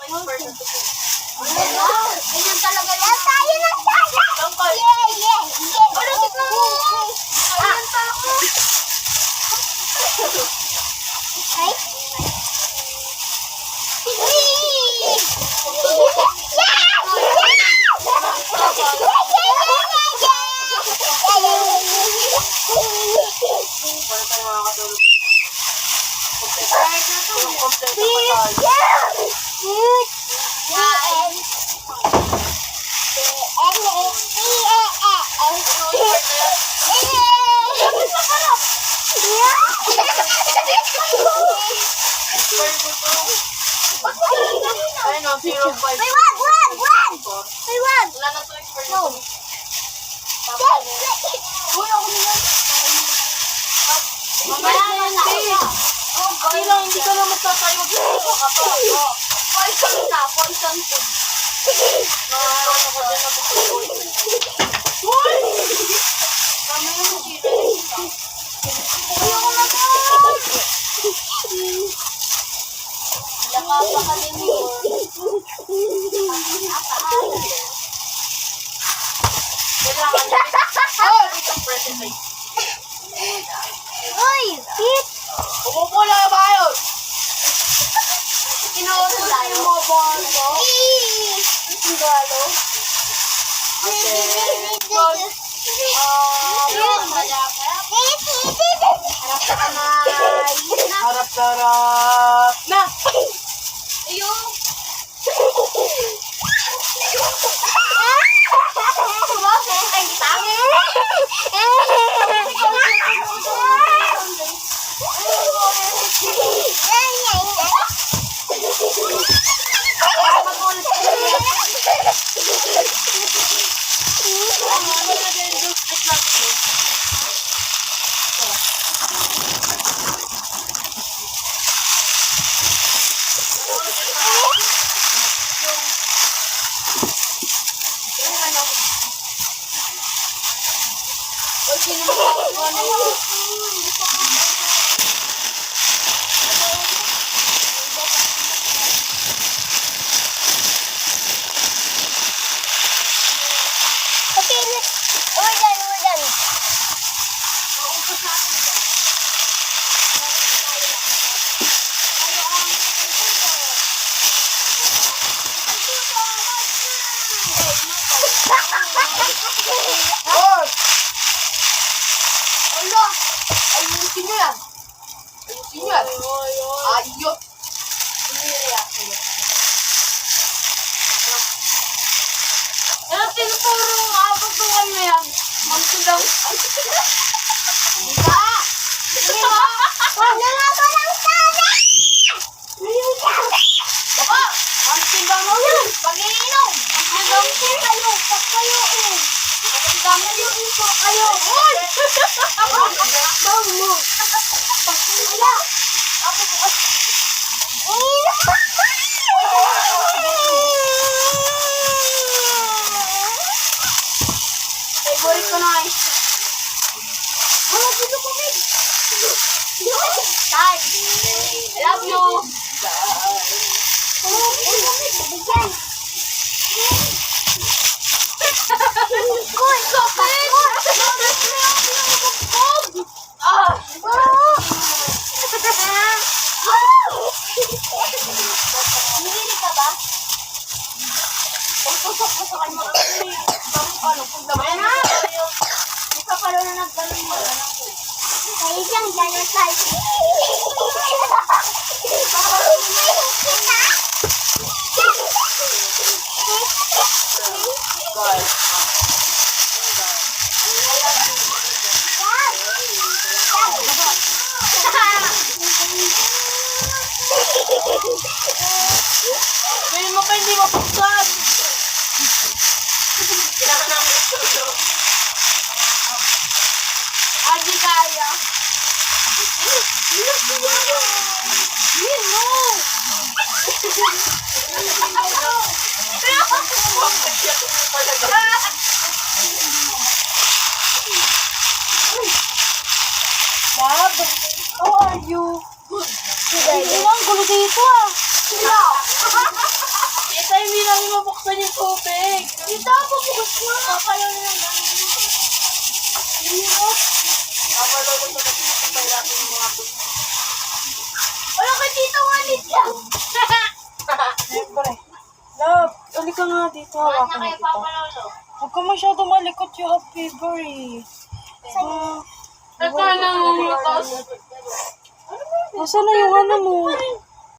expert na to. Ganyan talaga yan. Tayo na tayo. Ano, tignan mo. Ganyan talaga. Ay. Para tayo makakatulog. Kompleto pa tayo. Ayun o, 0.5. May wag! Wala na to expert na to. Uy, ako naman. Mamaya na hindi. Hindi lang, hindi ka lang magtatayo. Poison na, poison food. Ano ko din ako sa poison. Uy! Mamaya mo sila. Ayoko na to. Nakapa ka din yun. Kailangan na. Oh, isang present. Uy, Pete. Umupo na ba yun? Kinuha tayo mo, Bongo. Ang galo. Harap-harap na! Ayun. Ay, tama. Oh! Allah! Ayusin nyo yan! Ayusin nyo yan! Ayos! Hindi react nyo. Ano tinuturo nga ako tuwan mo yan? Magsulang. Diba? Diba? Wag na nga ba lang sana? Baka! Ang sindang mo yan! Pag-iinom! Ang sindang kayo! Pagkayuin! Ang dami yung iso kayo! Uy! Bang mo! Wala! Ako bukas! Favorite ko na eh. Mga dito ko, Meg! Dad! I love you! Bigyan! Uy! Kapit! Ah! Nilili ka ba? Pagtusok mo sa kanya kasi ano, kung naman Ano? Hindi ka pala na naggalong mo. Kayo siyang gano'n tayo. guys. Pwede mo pa hindi mapuksan. Kailangan namin ito. Agi kaya. Lab, how are you? Good. Ang gulo dito ah. Sila. mabuksan yung tubig. Dito, bubukas mo. Kakalaw na lang. Kapalolo sa kasi nakapahirapan yung mga puso. Wala ka dito, walit yan. Siyempre. Love, halika nga dito. Hawakan mo kita. Huwag ka masyado malikot, you have fever eh. Ito na lang yung lutos. Nasaan na yung ano mo?